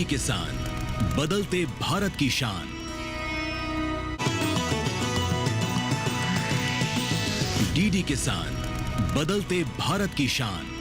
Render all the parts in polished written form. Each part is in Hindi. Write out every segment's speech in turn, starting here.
किसान, बदलते भारत की शान। डीडी किसान, बदलते भारत की शान।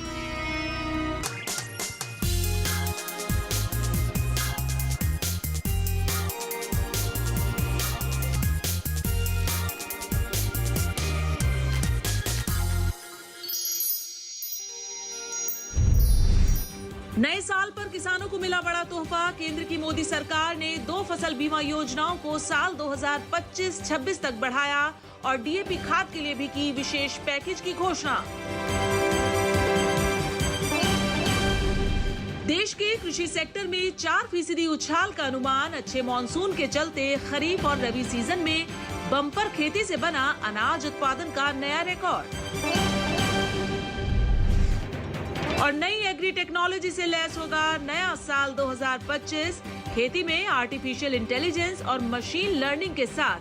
नए साल पर किसानों को मिला बड़ा तोहफा। केंद्र की मोदी सरकार ने 2 फसल बीमा योजनाओं को साल 2025-26 तक बढ़ाया और डीएपी खाद के लिए भी की विशेष पैकेज की घोषणा। देश के कृषि सेक्टर में 4% उछाल का अनुमान। अच्छे मॉनसून के चलते खरीफ और रबी सीजन में बम्पर खेती से बना अनाज उत्पादन का नया रिकॉर्ड। और नई एग्री टेक्नोलॉजी से लैस होगा नया साल 2025। खेती में आर्टिफिशियल इंटेलिजेंस और मशीन लर्निंग के साथ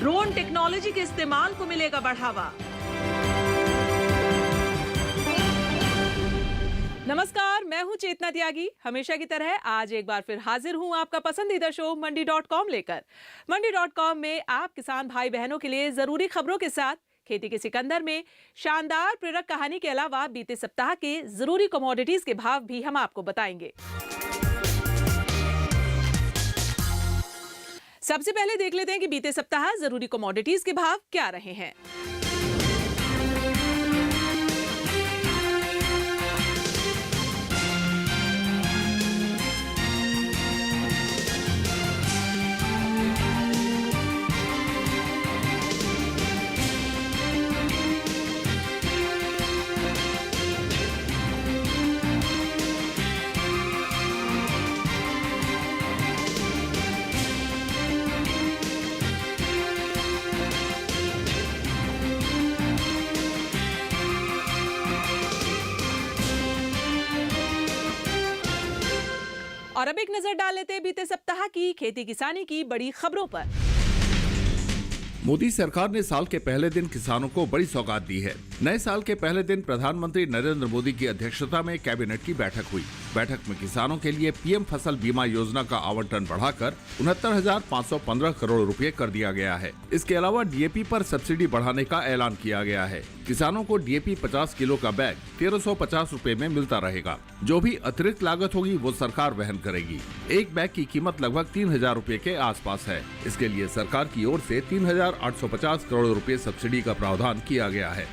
ड्रोन टेक्नोलॉजी के इस्तेमाल को मिलेगा बढ़ावा। नमस्कार, मैं हूं चेतना त्यागी। हमेशा की तरह आज एक बार फिर हाजिर हूं आपका पसंदीदा शो मंडी.com लेकर। मंडी.com में आप किसान भाई बहनों के लिए जरूरी खबरों के साथ खेती के सिकंदर में शानदार प्रेरक कहानी के अलावा बीते सप्ताह के जरूरी कमोडिटीज के भाव भी हम आपको बताएंगे। सबसे पहले देख लेते हैं कि बीते सप्ताह जरूरी कमोडिटीज के भाव क्या रहे हैं। और अब एक नजर डाल लेते हैं बीते सप्ताह की खेती किसानी की बड़ी खबरों पर। मोदी सरकार ने साल के पहले दिन किसानों को बड़ी सौगात दी है। नए साल के पहले दिन प्रधानमंत्री नरेंद्र मोदी की अध्यक्षता में कैबिनेट की बैठक हुई। बैठक में किसानों के लिए पीएम फसल बीमा योजना का आवंटन बढ़ाकर 69,515 करोड़ रुपए कर दिया गया है। इसके अलावा डीएपी पर सब्सिडी बढ़ाने का ऐलान किया गया है। किसानों को डीएपी 50 किलो का बैग 1350 रुपए में मिलता रहेगा। जो भी अतिरिक्त लागत होगी वो सरकार वहन करेगी। एक बैग की कीमत लगभग 3,000 रुपए के आसपास है। इसके लिए सरकार की ओर से 3,850 करोड़ रुपए सब्सिडी का प्रावधान किया गया है।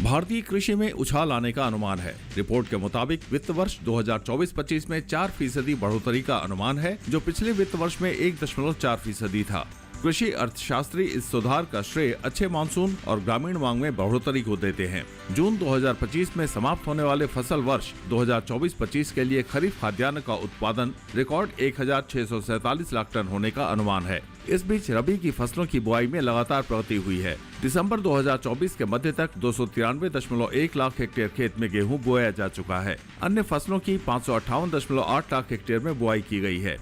भारतीय कृषि में उछाल आने का अनुमान है। रिपोर्ट के मुताबिक वित्त वर्ष 2024-25 में 4% बढ़ोतरी का अनुमान है, जो पिछले वित्त वर्ष में 1.4% था। कृषि अर्थशास्त्री इस सुधार का श्रेय अच्छे मानसून और ग्रामीण मांग में बढ़ोतरी को देते हैं। जून 2025 में समाप्त होने वाले फसल वर्ष 2024-25 के लिए खरीफ खाद्यान्न का उत्पादन रिकॉर्ड 1,647 लाख टन होने का अनुमान है। इस बीच रबी की फसलों की बुआई में लगातार प्रगति हुई है। दिसंबर 2024 के मध्य तक 293.1 लाख हेक्टेयर खेत में गेहूं बोया जा चुका है। अन्य फसलों की 558.8 लाख हेक्टेयर में बुआई की गई है।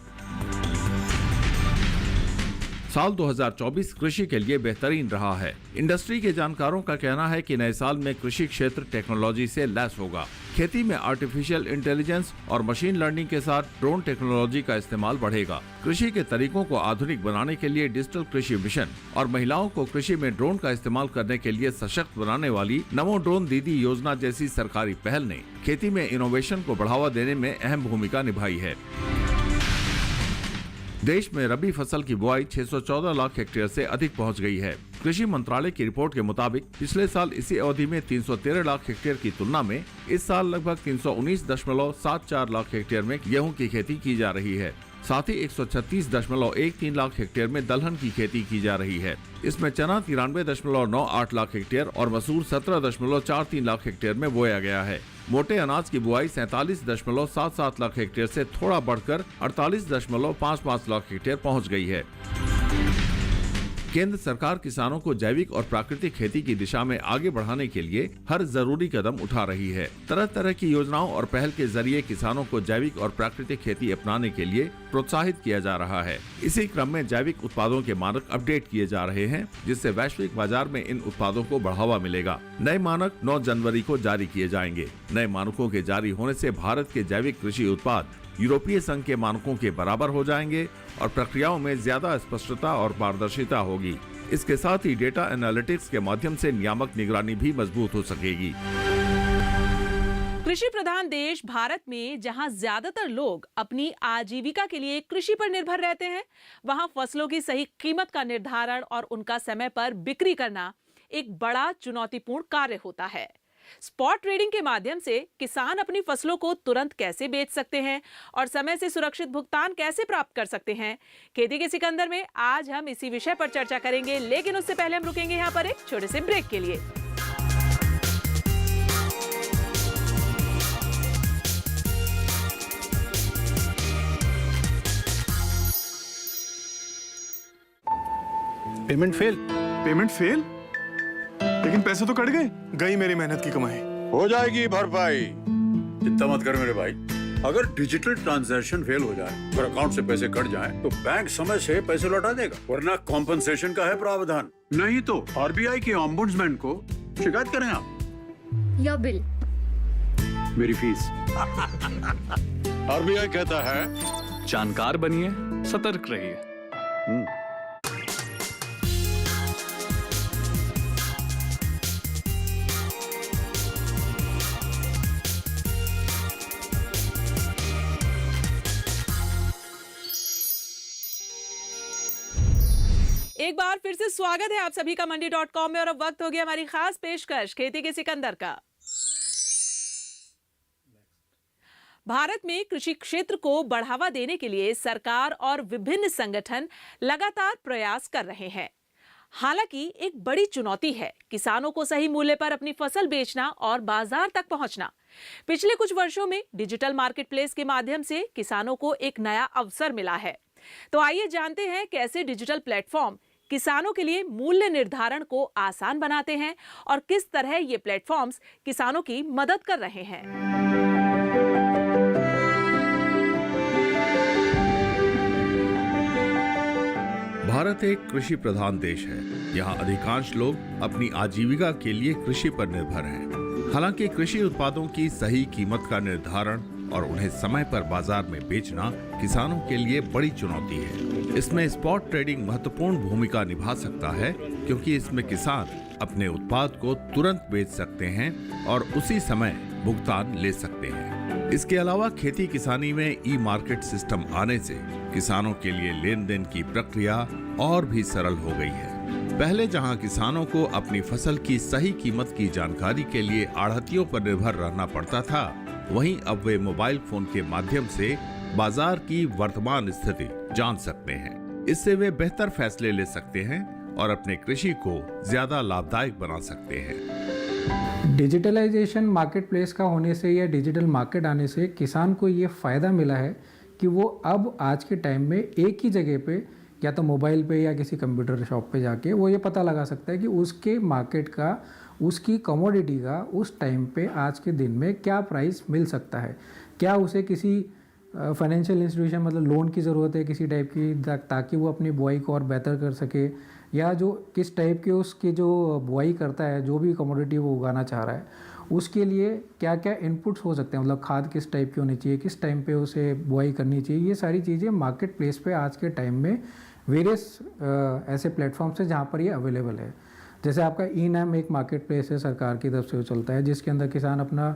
साल 2024 कृषि के लिए बेहतरीन रहा है। इंडस्ट्री के जानकारों का कहना है कि नए साल में कृषि क्षेत्र टेक्नोलॉजी से लैस होगा। खेती में आर्टिफिशियल इंटेलिजेंस और मशीन लर्निंग के साथ ड्रोन टेक्नोलॉजी का इस्तेमाल बढ़ेगा। कृषि के तरीकों को आधुनिक बनाने के लिए डिजिटल कृषि मिशन और महिलाओं को कृषि में ड्रोन का इस्तेमाल करने के लिए सशक्त बनाने वाली नमो ड्रोन दीदी योजना जैसी सरकारी पहल ने खेती में इनोवेशन को बढ़ावा देने में अहम भूमिका निभाई है। देश में रबी फसल की बुआई 614 लाख हेक्टेयर से अधिक पहुंच गई है। कृषि मंत्रालय की रिपोर्ट के मुताबिक पिछले साल इसी अवधि में 313 लाख हेक्टेयर की तुलना में इस साल लगभग 319.74 लाख हेक्टेयर में गेहूं की खेती की जा रही है। साथ ही 136.13 लाख हेक्टेयर में दलहन की खेती की जा रही है। इसमें चना 93.98 लाख हेक्टेयर और मसूर 17.43 लाख हेक्टेयर में बोया गया है। मोटे अनाज की बुआई 47.77 लाख हेक्टेयर से थोड़ा बढ़कर 48.55 लाख हेक्टेयर पहुंच गई है। केंद्र सरकार किसानों को जैविक और प्राकृतिक खेती की दिशा में आगे बढ़ाने के लिए हर जरूरी कदम उठा रही है। तरह तरह की योजनाओं और पहल के जरिए किसानों को जैविक और प्राकृतिक खेती अपनाने के लिए प्रोत्साहित किया जा रहा है। इसी क्रम में जैविक उत्पादों के मानक अपडेट किए जा रहे हैं, जिससे वैश्विक बाजार में इन उत्पादों को बढ़ावा मिलेगा। नए मानक 9 जनवरी को जारी किए जाएंगे। नए मानकों के जारी होने से भारत के जैविक कृषि उत्पाद यूरोपीय संघ के मानकों के बराबर हो जाएंगे और प्रक्रियाओं में ज्यादा स्पष्टता और पारदर्शिता होगी। इसके साथ ही डेटा एनालिटिक्स के माध्यम से नियामक निगरानी भी मजबूत हो सकेगी। कृषि प्रधान देश भारत में जहां ज्यादातर लोग अपनी आजीविका के लिए कृषि पर निर्भर रहते हैं, वहां फसलों की सही कीमत का निर्धारण और उनका समय पर बिक्री करना एक बड़ा चुनौतीपूर्ण कार्य होता है। स्पॉट ट्रेडिंग के माध्यम से किसान अपनी फसलों को तुरंत कैसे बेच सकते हैं और समय से सुरक्षित भुगतान कैसे प्राप्त कर सकते हैं, खेती के सिकंदर में आज हम इसी विषय पर चर्चा करेंगे। लेकिन उससे पहले हम रुकेंगे यहाँ पर एक छोटे से ब्रेक के लिए। Payment fail? लेकिन पैसे तो कट गए, गई मेरी मेहनत की कमाई। हो जाएगी भरपाई, चिंता मत कर मेरे भाई। अगर डिजिटल ट्रांजैक्शन फेल हो जाए और अकाउंट से पैसे कट जाएं, तो बैंक समय से पैसे लौटा देगा, वरना कॉम्पनसेशन का है प्रावधान। नहीं तो आरबीआई के ओम्बुड्समैन को शिकायत करें आप। या बिल, मेरी फीस। आरबीआई कहता है जानकार बनिए, सतर्क रहिए। एक बार फिर से स्वागत है आप सभी का मंडी.com में। और अब वक्त हो गया हमारी खास पेशकश खेती के सिकंदर का। भारत में कृषि क्षेत्र को बढ़ावा देने के लिए सरकार और विभिन्न संगठन लगातार प्रयास कर रहे हैं। हालांकि एक बड़ी चुनौती है किसानों को सही मूल्य पर अपनी फसल बेचना और बाजार तक पहुंचना। पिछले कुछ वर्षों में डिजिटल मार्केटप्लेस के माध्यम से किसानों को एक नया अवसर मिला है। तो आइए जानते हैं कैसे डिजिटल प्लेटफॉर्म किसानों के लिए मूल्य निर्धारण को आसान बनाते हैं और किस तरह ये प्लेटफॉर्म्स किसानों की मदद कर रहे हैं। भारत एक कृषि प्रधान देश है। यहाँ अधिकांश लोग अपनी आजीविका के लिए कृषि पर निर्भर हैं। हालांकि कृषि उत्पादों की सही कीमत का निर्धारण और उन्हें समय पर बाजार में बेचना किसानों के लिए बड़ी चुनौती है। इसमें स्पॉट ट्रेडिंग महत्वपूर्ण भूमिका निभा सकता है, क्योंकि इसमें किसान अपने उत्पाद को तुरंत बेच सकते हैं और उसी समय भुगतान ले सकते हैं। इसके अलावा खेती किसानी में ई मार्केट सिस्टम आने से किसानों के लिए लेन देन की प्रक्रिया और भी सरल हो गई है। पहले जहां किसानों को अपनी फसल की सही कीमत की जानकारी के लिए आढ़तियों पर निर्भर रहना पड़ता था, वहीं अब वे मोबाइल फोन के माध्यम से बाजार की वर्तमान स्थिति जान सकते हैं। इससे वे बेहतर फैसले ले सकते हैं और अपने कृषि को ज्यादा लाभदायक बना सकते हैं। डिजिटलाइजेशन मार्केट प्लेस का होने से या डिजिटल मार्केट आने से किसान को ये फ़ायदा मिला है कि वो अब आज के टाइम में एक ही जगह पे या तो मोबाइल पे या किसी कंप्यूटर शॉप पे जाके वो ये पता लगा सकता है कि उसके मार्केट का, उसकी कमोडिटी का उस टाइम पे आज के दिन में क्या प्राइस मिल सकता है। क्या उसे किसी फाइनेंशियल इंस्टीट्यूशन मतलब लोन की ज़रूरत है किसी टाइप की, ताकि वो अपनी बुआई को और बेहतर कर सके, या जो किस टाइप के उसकी जो बुआई करता है, जो भी कमोडिटी वो उगाना चाह रहा है, उसके लिए क्या क्या इनपुट्स हो सकते हैं, मतलब खाद किस टाइप की होनी चाहिए, किस टाइम पे उसे बुआई करनी चाहिए। ये सारी चीज़ें मार्केट प्लेस पे आज के टाइम में वेरियस ऐसे प्लेटफॉर्म्स है जहाँ पर ये अवेलेबल है। जैसे आपका ई-नाम एक मार्केट प्लेस है, सरकार की तरफ से वो चलता है, जिसके अंदर किसान अपना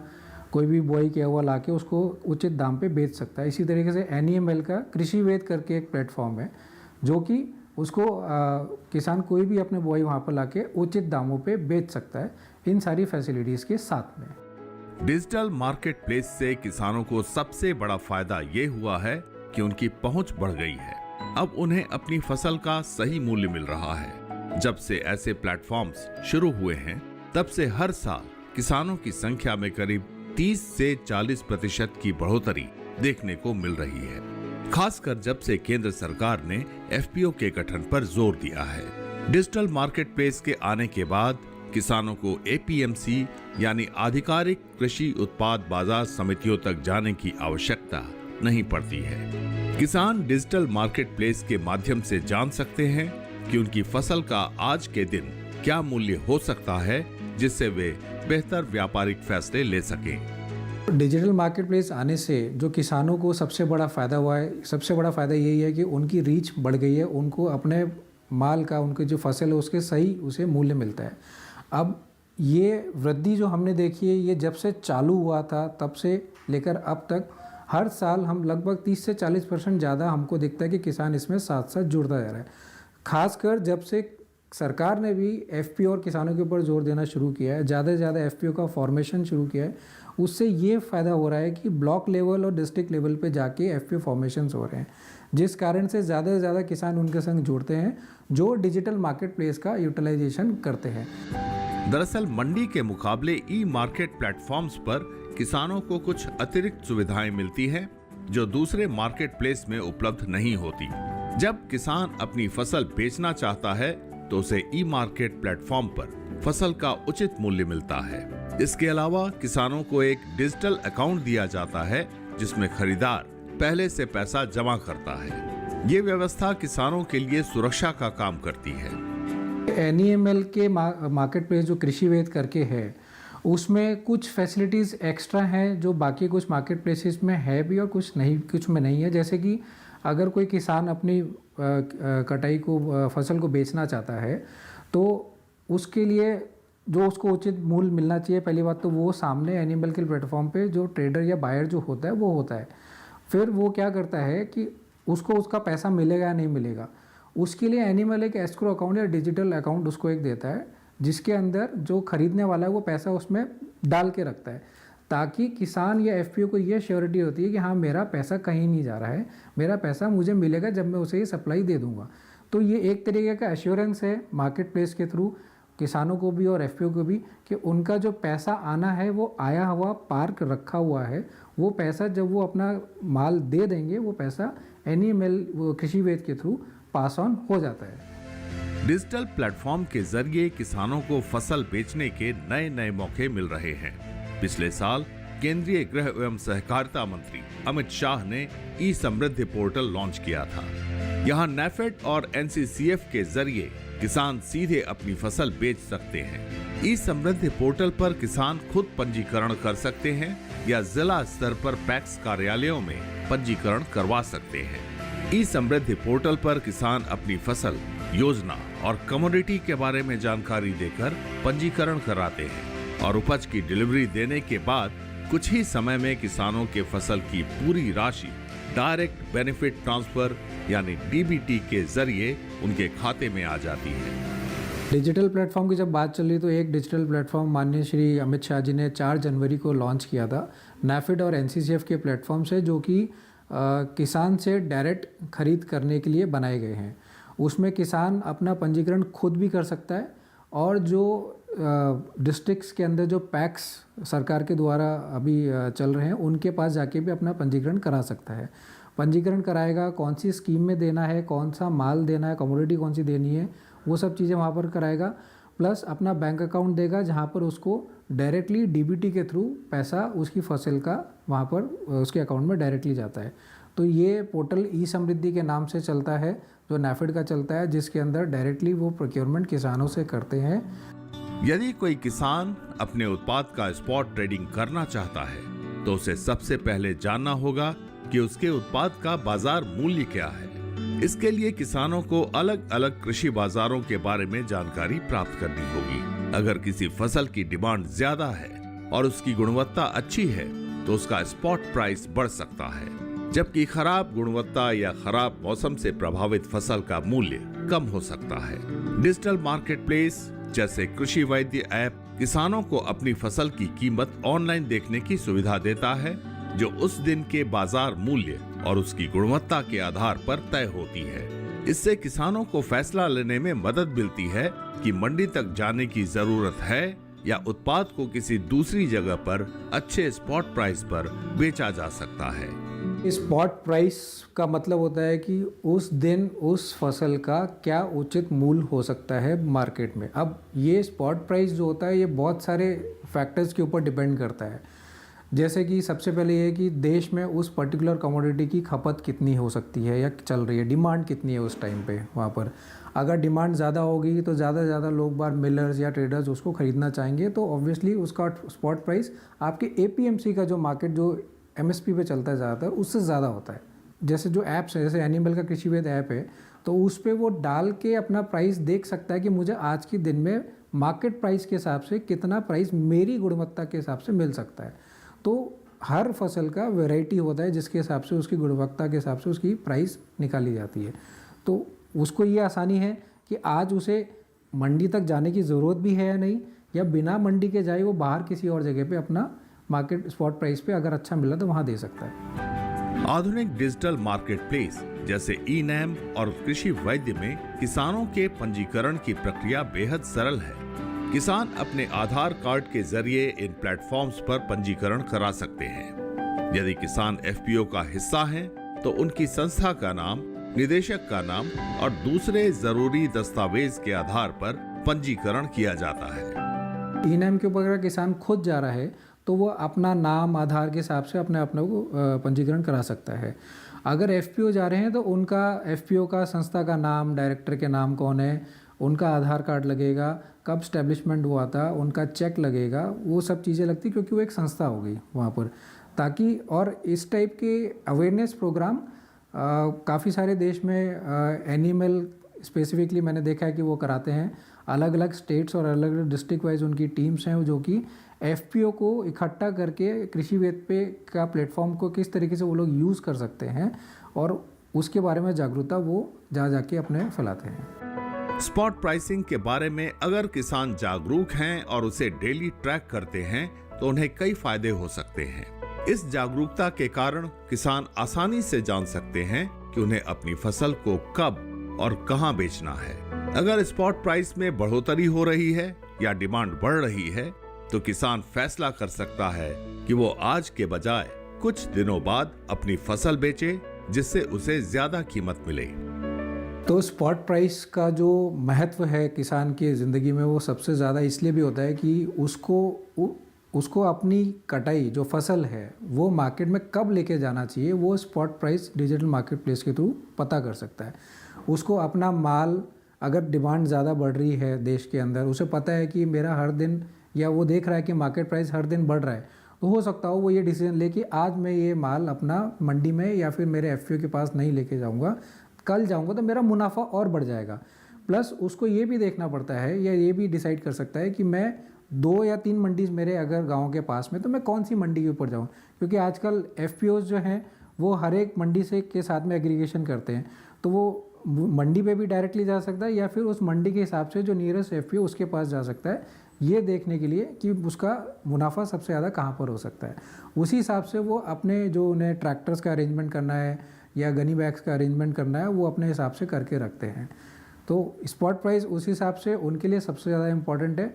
कोई भी बुआई किया हुआ लाके उसको उचित दाम पे बेच सकता है। इसी तरीके से NEML का कृषि वेद करके एक प्लेटफॉर्म है, जो कि उसको किसान कोई भी अपने बुआई वहाँ पर लाके उचित दामों पे बेच सकता है, इन सारी फैसिलिटीज़ के साथ में। डिजिटल मार्केट प्लेस से किसानों को सबसे बड़ा फायदा ये हुआ है कि उनकी पहुंच बढ़ गई है। अब उन्हें अपनी फसल का सही मूल्य मिल रहा है। जब से ऐसे प्लेटफॉर्म्स शुरू हुए हैं, तब से हर साल किसानों की संख्या में करीब 30 से 40% की बढ़ोतरी देखने को मिल रही है, खासकर जब से केंद्र सरकार ने FPO के गठन पर जोर दिया है। डिजिटल मार्केट प्लेस के आने के बाद किसानों को एपीएमसी यानी आधिकारिक कृषि उत्पाद बाजार समितियों तक जाने की आवश्यकता नहीं पड़ती है। किसान डिजिटल मार्केट प्लेस के माध्यम से जान सकते हैं कि उनकी फसल का आज के दिन क्या मूल्य हो सकता है, जिससे वे बेहतर व्यापारिक फैसले ले सकें। डिजिटल मार्केट प्लेस आने से जो किसानों को सबसे बड़ा फ़ायदा हुआ है, सबसे बड़ा फ़ायदा यही है कि उनकी रीच बढ़ गई है, उनको अपने माल का, उनकी जो फसल है उसके सही उसे मूल्य मिलता है। अब ये वृद्धि जो हमने देखी है, ये जब से चालू हुआ था तब से लेकर अब तक हर साल हम लगभग 30 से 40% ज़्यादा हमको दिखता है कि किसान इसमें साथ साथ जुड़ता जा रहा है। खासकर जब से सरकार ने भी एफपीओ और किसानों के ऊपर जोर देना शुरू किया है, ज़्यादा से ज़्यादा एफपीओ का फॉर्मेशन शुरू किया है, उससे ये फ़ायदा हो रहा है कि ब्लॉक लेवल और डिस्ट्रिक्ट लेवल पे जाके एफपीओ फॉर्मेशंस हो रहे हैं, जिस कारण से ज़्यादा से ज़्यादा किसान उनके संग जुड़ते हैं जो डिजिटल मार्केट प्लेस का यूटिलाइजेशन करते हैं। दरअसल मंडी के मुकाबले ई मार्केट प्लेटफॉर्म्स पर किसानों को कुछ अतिरिक्त सुविधाएं मिलती हैं जो दूसरे मार्केट प्लेस में उपलब्ध नहीं होती। जब किसान अपनी फसल बेचना चाहता है तो उसे ई मार्केट प्लेटफॉर्म पर फसल का उचित मूल्य मिलता है। इसके अलावा किसानों को एक डिजिटल अकाउंट दिया जाता है जिसमें खरीदार पहले से पैसा जमा करता है। ये व्यवस्था किसानों के लिए सुरक्षा का काम करती है। NEML के मार्केट प्लेस जो कृषि वेद करके है, उसमें कुछ फैसिलिटीज़ एक्स्ट्रा हैं जो बाकी कुछ मार्केट प्लेसेस में है भी और कुछ नहीं, कुछ में नहीं है। जैसे कि अगर कोई किसान अपनी कटाई को, फसल को बेचना चाहता है तो उसके लिए जो उसको उचित मूल्य मिलना चाहिए, पहली बात तो वो सामने एनिमल के प्लेटफॉर्म पे जो ट्रेडर या बायर जो होता है वो होता है। फिर वो क्या करता है कि उसको उसका पैसा मिलेगा या नहीं मिलेगा, उसके लिए एनिमल एक एस्क्रो अकाउंट या डिजिटल अकाउंट उसको एक देता है, जिसके अंदर जो खरीदने वाला है वो पैसा उसमें डाल के रखता है, ताकि किसान या एफपीओ को ये श्योरिटी होती है कि हाँ मेरा पैसा कहीं नहीं जा रहा है, मेरा पैसा मुझे मिलेगा जब मैं उसे ये सप्लाई दे दूंगा। तो ये एक तरीके का एश्योरेंस है मार्केट प्लेस के थ्रू किसानों को भी और एफपीओ को भी कि उनका जो पैसा आना है वो आया हुआ पार्क रखा हुआ है, वो पैसा जब वो अपना माल दे देंगे वो पैसा एनिमल कृषि वेद के थ्रू पास ऑन हो जाता है। डिजिटल प्लेटफॉर्म के जरिए किसानों को फसल बेचने के नए नए मौके मिल रहे हैं। पिछले साल केंद्रीय गृह एवं सहकारिता मंत्री अमित शाह ने ई समृद्धि पोर्टल लॉन्च किया था। यहाँ नेफेड और एनसीसीएफ के जरिए किसान सीधे अपनी फसल बेच सकते हैं। ई समृद्धि पोर्टल पर किसान खुद पंजीकरण कर सकते हैं या जिला स्तर पर पैक्स कार्यालयों में पंजीकरण करवा सकते हैं। ई समृद्धि पोर्टल पर किसान अपनी फसल, योजना और कमोडिटी के बारे में जानकारी देकर पंजीकरण कराते हैं और उपज की डिलीवरी देने के बाद कुछ ही समय में किसानों के फसल की पूरी राशि डायरेक्ट बेनिफिट ट्रांसफर यानी डीबीटी के जरिए उनके खाते में आ जाती है। डिजिटल प्लेटफॉर्म की जब बात चल रही तो एक डिजिटल प्लेटफॉर्म माननीय श्री अमित शाह जी ने 4 जनवरी को लॉन्च किया था नेफेड और एनसीसीएफ के प्लेटफॉर्म से, जो कि किसान से डायरेक्ट खरीद करने के लिए बनाए गए हैं। उसमें किसान अपना पंजीकरण खुद भी कर सकता है और जो डिस्ट्रिक्ट्स के अंदर जो पैक्स सरकार के द्वारा अभी चल रहे हैं उनके पास जाके भी अपना पंजीकरण करा सकता है। पंजीकरण कराएगा, कौन सी स्कीम में देना है, कौन सा माल देना है, कमोडिटी कौन सी देनी है, वो सब चीज़ें वहाँ पर कराएगा। प्लस अपना बैंक अकाउंट देगा जहाँ पर उसको डायरेक्टली डीबीटी के थ्रू पैसा उसकी फसल का वहाँ पर उसके अकाउंट में डायरेक्टली जाता है। तो ये पोर्टल ई समृद्धि के नाम से चलता है, जो नेफेड का चलता है, जिसके अंदर डायरेक्टली वो प्रोक्योरमेंट किसानों से करते हैं। यदि कोई किसान अपने उत्पाद का स्पॉट ट्रेडिंग करना चाहता है तो उसे सबसे पहले जानना होगा कि उसके उत्पाद का बाजार मूल्य क्या है। इसके लिए किसानों को अलग अलग कृषि बाजारों के बारे में जानकारी प्राप्त करनी होगी। अगर किसी फसल की डिमांड ज्यादा है और उसकी गुणवत्ता अच्छी है तो उसका स्पॉट प्राइस बढ़ सकता है, जबकि खराब गुणवत्ता या खराब मौसम से प्रभावित फसल का मूल्य कम हो सकता है। डिजिटल मार्केट प्लेस जैसे कृषि वैद्य ऐप किसानों को अपनी फसल की कीमत ऑनलाइन देखने की सुविधा देता है, जो उस दिन के बाजार मूल्य और उसकी गुणवत्ता के आधार पर तय होती है। इससे किसानों को फैसला लेने में मदद मिलती है कि मंडी तक जाने की जरूरत है या उत्पाद को किसी दूसरी जगह पर अच्छे स्पॉट प्राइस पर बेचा जा सकता है। स्पॉट प्राइस का मतलब होता है कि उस दिन उस फसल का क्या उचित मूल्य हो सकता है मार्केट में। अब ये स्पॉट प्राइस जो होता है ये बहुत सारे फैक्टर्स के ऊपर डिपेंड करता है। जैसे कि सबसे पहले ये है कि देश में उस पर्टिकुलर कमोडिटी की खपत कितनी हो सकती है या चल रही है, डिमांड कितनी है उस टाइम पे वहाँ पर। अगर डिमांड ज़्यादा होगी तो ज़्यादा से ज़्यादा लोग बार मिलर्स या ट्रेडर्स उसको ख़रीदना चाहेंगे, तो ऑब्वियसली उसका स्पॉट प्राइस आपके APMC का जो मार्केट जो MSP पे चलता है ज़्यादातर उससे ज़्यादा होता है। जैसे जो ऐप्स है, जैसे एनिमल का कृषि वेद ऐप है, तो उस पर वो डाल के अपना प्राइस देख सकता है कि मुझे आज के दिन में मार्केट प्राइस के हिसाब से कितना प्राइस मेरी गुणवत्ता के हिसाब से मिल सकता है। तो हर फसल का वैरायटी होता है जिसके हिसाब से उसकी गुणवत्ता के हिसाब से उसकी प्राइस निकाली जाती है। तो उसको ये आसानी है कि आज उसे मंडी तक जाने की ज़रूरत भी है या नहीं, या बिना मंडी के जाए वो बाहर किसी और जगह पे अपना मार्केट स्पॉट प्राइस पे अगर अच्छा मिला तो वहाँ दे सकता है। आधुनिक डिजिटल मार्केट प्लेस जैसे ई-नैम और कृषि वैद्य में किसानों के पंजीकरण की प्रक्रिया बेहद सरल है। किसान अपने आधार कार्ड के जरिए इन प्लेटफॉर्म्स पर पंजीकरण करा सकते हैं। यदि किसान FPO का हिस्सा हैं, तो उनकी संस्था का नाम, निदेशक का नाम और दूसरे जरूरी दस्तावेज के आधार पर पंजीकरण किया जाता है। ई-नैम के ऊपर अगर किसान खुद जा रहा है तो वो अपना नाम आधार के हिसाब से अपने को पंजीकरण करा सकता है। अगर FPO जा रहे हैं तो उनका FPO का संस्था का नाम, डायरेक्टर के नाम कौन है, उनका आधार कार्ड लगेगा, कब स्टैब्लिशमेंट हुआ था, उनका चेक लगेगा, वो सब चीज़ें लगती क्योंकि वो एक संस्था हो गई वहाँ पर। ताकि और इस टाइप के अवेयरनेस प्रोग्राम काफ़ी सारे देश में एनिमल स्पेसिफिकली मैंने देखा है कि वो कराते हैं। अलग अलग स्टेट्स और अलग अलग डिस्ट्रिक्ट वाइज उनकी टीम्स हैं जो कि FPO को इकट्ठा करके कृषि वेद पे का प्लेटफॉर्म को किस तरीके से वो लोग यूज़ कर सकते हैं और उसके बारे में जागरूकता वो जाके अपने फैलाते हैं। स्पॉट प्राइसिंग के बारे में अगर किसान जागरूक हैं और उसे डेली ट्रैक करते हैं तो उन्हें कई फायदे हो सकते हैं। इस जागरूकता के कारण किसान आसानी से जान सकते हैं कि उन्हें अपनी फसल को कब और कहां बेचना है। अगर स्पॉट प्राइस में बढ़ोतरी हो रही है या डिमांड बढ़ रही है तो किसान फैसला कर सकता है कि वो आज के बजाय कुछ दिनों बाद अपनी फसल बेचे, जिससे उसे ज्यादा कीमत मिले। तो स्पॉट प्राइस का जो महत्व है किसान की ज़िंदगी में वो सबसे ज़्यादा इसलिए भी होता है कि उसको अपनी कटाई जो फसल है वो मार्केट में कब लेके जाना चाहिए, वो spot price digital market place के थ्रू पता कर सकता है। उसको अपना माल अगर डिमांड ज़्यादा बढ़ रही है देश के अंदर, उसे पता है कि मेरा हर दिन, या वो देख रहा है कि मार्केट प्राइस हर दिन बढ़ रहा है, तो हो सकता हो वो ये डिसीजन ले कि आज मैं ये माल अपना मंडी में या फिर मेरे FPO के पास नहीं लेके जाऊंगा, कल जाऊंगा तो मेरा मुनाफा और बढ़ जाएगा। प्लस उसको ये भी देखना पड़ता है या ये भी डिसाइड कर सकता है कि मैं 2 या 3 मंडीज मेरे अगर गाँव के पास में, तो मैं कौन सी मंडी के ऊपर जाऊँ, क्योंकि आजकल FPOs जो हैं वो हर एक मंडी से के साथ में एग्रीगेशन करते हैं, तो वो मंडी पे भी डायरेक्टली जा सकता है या फिर उस मंडी के हिसाब से जो नियरेस्ट FPO उसके पास जा सकता है, ये देखने के लिए कि उसका मुनाफा सबसे ज़्यादा कहाँ पर हो सकता है। उसी हिसाब से वो अपने जो उन्हें ट्रैक्टर्स का अरेंजमेंट करना है या गनी बैग्स का अरेंजमेंट करना है वो अपने हिसाब से करके रखते हैं। तो स्पॉट प्राइस उस हिसाब से उनके लिए सबसे ज़्यादा इम्पॉर्टेंट है।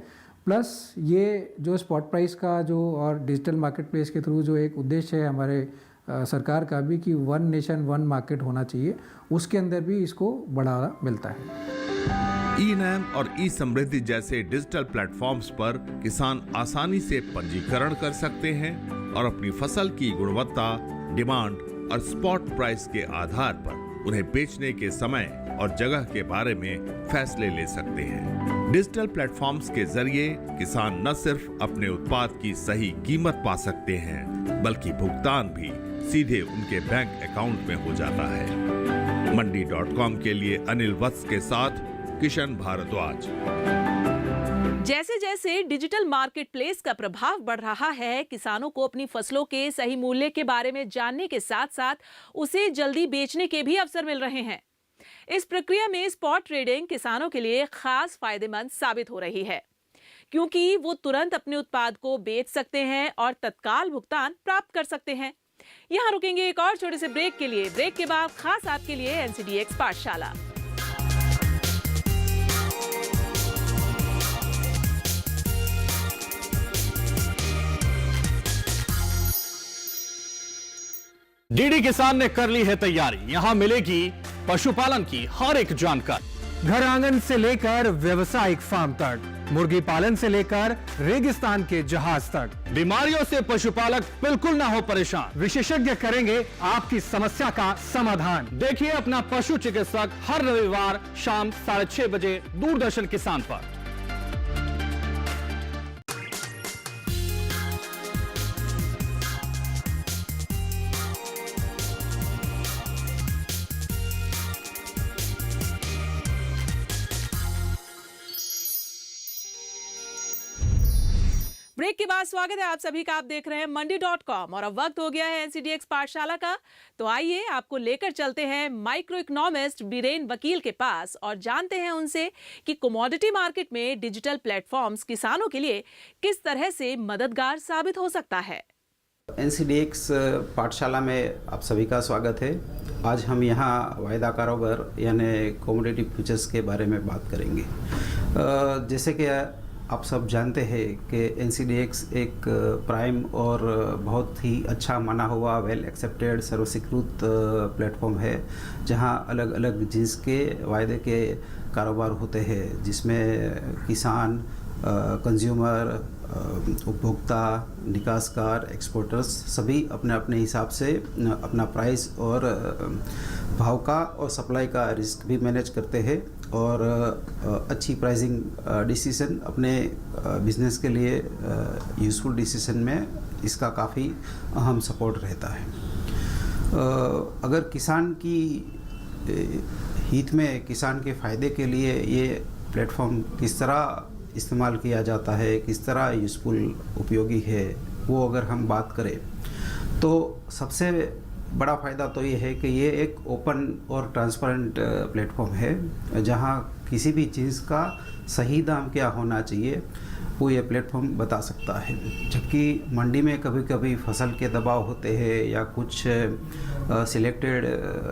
प्लस ये जो स्पॉट प्राइस का जो और डिजिटल मार्केट प्लेस के थ्रू जो एक उद्देश्य है हमारे सरकार का भी कि 1 नेशन 1 मार्केट होना चाहिए, उसके अंदर भी इसको बढ़ावा मिलता है। ई-नैम और ई-समृद्धि जैसे डिजिटल प्लेटफॉर्म्स पर किसान आसानी से पंजीकरण कर सकते हैं और अपनी फसल की गुणवत्ता, डिमांड और स्पॉट प्राइस के आधार पर उन्हें बेचने के समय और जगह के बारे में फैसले ले सकते हैं। डिजिटल प्लेटफॉर्म्स के जरिए किसान न सिर्फ अपने उत्पाद की सही कीमत पा सकते हैं, बल्कि भुगतान भी सीधे उनके बैंक अकाउंट में हो जाता है। मंडी.com के लिए अनिल वत्स के साथ किशन भारद्वाज। जैसे जैसे डिजिटल मार्केट प्लेस का प्रभाव बढ़ रहा है, किसानों को अपनी फसलों के सही मूल्य के बारे में जानने के साथ साथ उसे जल्दी बेचने के भी अवसर मिल रहे हैं। इस प्रक्रिया में स्पॉट ट्रेडिंग किसानों के लिए खास फायदेमंद साबित हो रही है, क्योंकि वो तुरंत अपने उत्पाद को बेच सकते हैं और तत्काल भुगतान प्राप्त कर सकते हैं। यहाँ रुकेंगे एक और छोटे से ब्रेक के लिए। ब्रेक के बाद खास आपके लिए NCDX पाठशाला। डीडी किसान ने कर ली है तैयारी। यहाँ मिलेगी पशुपालन की हर एक जानकारी, घर आंगन से लेकर व्यवसायिक फार्म तक, मुर्गी पालन से लेकर रेगिस्तान के जहाज तक। बीमारियों से पशुपालक बिल्कुल ना हो परेशान। विशेषज्ञ करेंगे आपकी समस्या का समाधान। देखिए अपना पशु चिकित्सक हर रविवार शाम 6:30 बजे दूरदर्शन किसान पर। ब्रेक के बाद स्वागत है आप सभी का। आप देख रहे हैं मंडी.com और अब वक्त हो गया है NCDX पाठशाला का। तो आइए आपको लेकर चलते हैं माइक्रो इकोनॉमिस्ट बीरेन वकील के पास और जानते हैं उनसे कि कमोडिटी मार्केट में डिजिटल प्लेटफॉर्म्स किसानों के लिए किस तरह से मददगार साबित हो सकता है। NCDX पाठशाला में आप सभी का स्वागत है। आज हम यहाँ वायदा कारोबार यानी कमोडिटी फ्यूचर्स के बारे में बात करेंगे। जैसे कि आप सब जानते हैं कि NCDX एक प्राइम और बहुत ही अच्छा माना हुआ वेल एक्सेप्टेड सर्वस्वीकृत प्लेटफॉर्म है, जहां अलग अलग जिन्स के वायदे के कारोबार होते हैं, जिसमें किसान, कंज्यूमर, उपभोक्ता, निकासकार, एक्सपोर्टर्स सभी अपने अपने हिसाब से अपना प्राइस और भाव का और सप्लाई का रिस्क भी मैनेज करते हैं और अच्छी प्राइसिंग डिसीजन अपने बिजनेस के लिए यूज़फुल डिसीजन में इसका काफ़ी अहम सपोर्ट रहता है। अगर किसान की हित में, किसान के फ़ायदे के लिए ये प्लेटफॉर्म किस तरह इस्तेमाल किया जाता है, किस तरह यूज़फुल उपयोगी है, वो अगर हम बात करें तो सबसे बड़ा फ़ायदा तो ये है कि ये एक ओपन और ट्रांसपेरेंट प्लेटफॉर्म है, जहां किसी भी चीज़ का सही दाम क्या होना चाहिए वो ये प्लेटफॉर्म बता सकता है। जबकि मंडी में कभी कभी फसल के दबाव होते हैं या कुछ सिलेक्टेड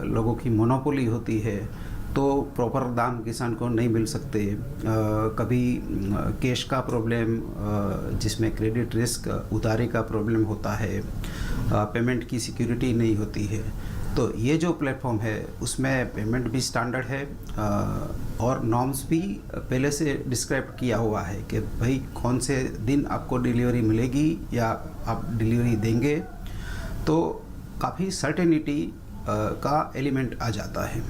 लोगों की मोनोपोली होती है, तो प्रॉपर दाम किसान को नहीं मिल सकते। कभी कैश का प्रॉब्लम, जिसमें क्रेडिट रिस्क, उधारी का प्रॉब्लम होता है, पेमेंट की सिक्योरिटी नहीं होती है। तो ये जो प्लेटफॉर्म है उसमें पेमेंट भी स्टैंडर्ड है और नॉर्म्स भी पहले से डिस्क्राइब किया हुआ है कि भाई कौन से दिन आपको डिलीवरी मिलेगी या आप डिलीवरी देंगे, तो काफ़ी सर्टेनिटी का एलिमेंट आ जाता है।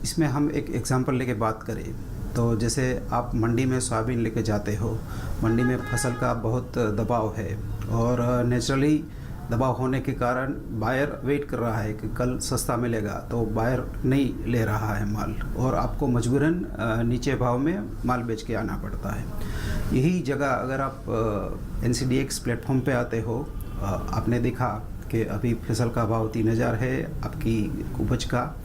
इसमें हम एक एग्जांपल लेके बात करें तो जैसे आप मंडी में सोयाबीन लेके जाते हो, मंडी में फसल का बहुत दबाव है और नेचुरली दबाव होने के कारण बायर वेट कर रहा है कि कल सस्ता मिलेगा, तो बायर नहीं ले रहा है माल और आपको मजबूरन नीचे भाव में माल बेच के आना पड़ता है। यही जगह अगर आप NCDX प्लेटफॉर्म पे आते हो, आपने देखा कि अभी फसल का भाव 3000 है आपकी उपज का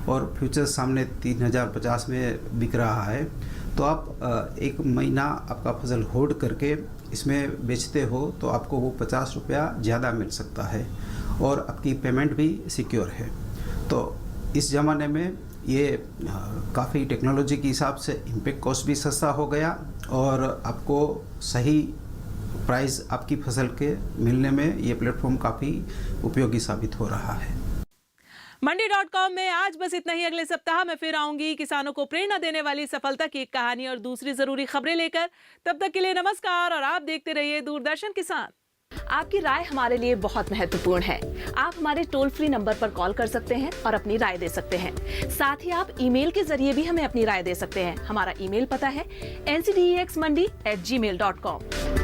और फ्यूचर्स सामने 3050 में बिक रहा है, तो आप एक महीना आपका फसल होल्ड करके इसमें बेचते हो तो आपको वो 50 रुपया ज़्यादा मिल सकता है और आपकी पेमेंट भी सिक्योर है। तो इस ज़माने में ये काफ़ी टेक्नोलॉजी के हिसाब से इम्पैक्ट कॉस्ट भी सस्ता हो गया और आपको सही प्राइस आपकी फसल के मिलने में ये प्लेटफॉर्म काफ़ी उपयोगी साबित हो रहा है। मंडी.com में आज बस इतना ही। अगले सप्ताह मैं फिर आऊंगी किसानों को प्रेरणा देने वाली सफलता की एक कहानी और दूसरी जरूरी खबरें लेकर। तब तक के लिए नमस्कार और आप देखते रहिए दूरदर्शन किसान। आपकी राय हमारे लिए बहुत महत्वपूर्ण है। आप हमारे टोल फ्री नंबर पर कॉल कर सकते हैं और अपनी राय दे सकते हैं। साथ ही आप ईमेल के जरिए भी हमें अपनी राय दे सकते हैं। हमारा ईमेल पता है ncdexmandi@gmail.com।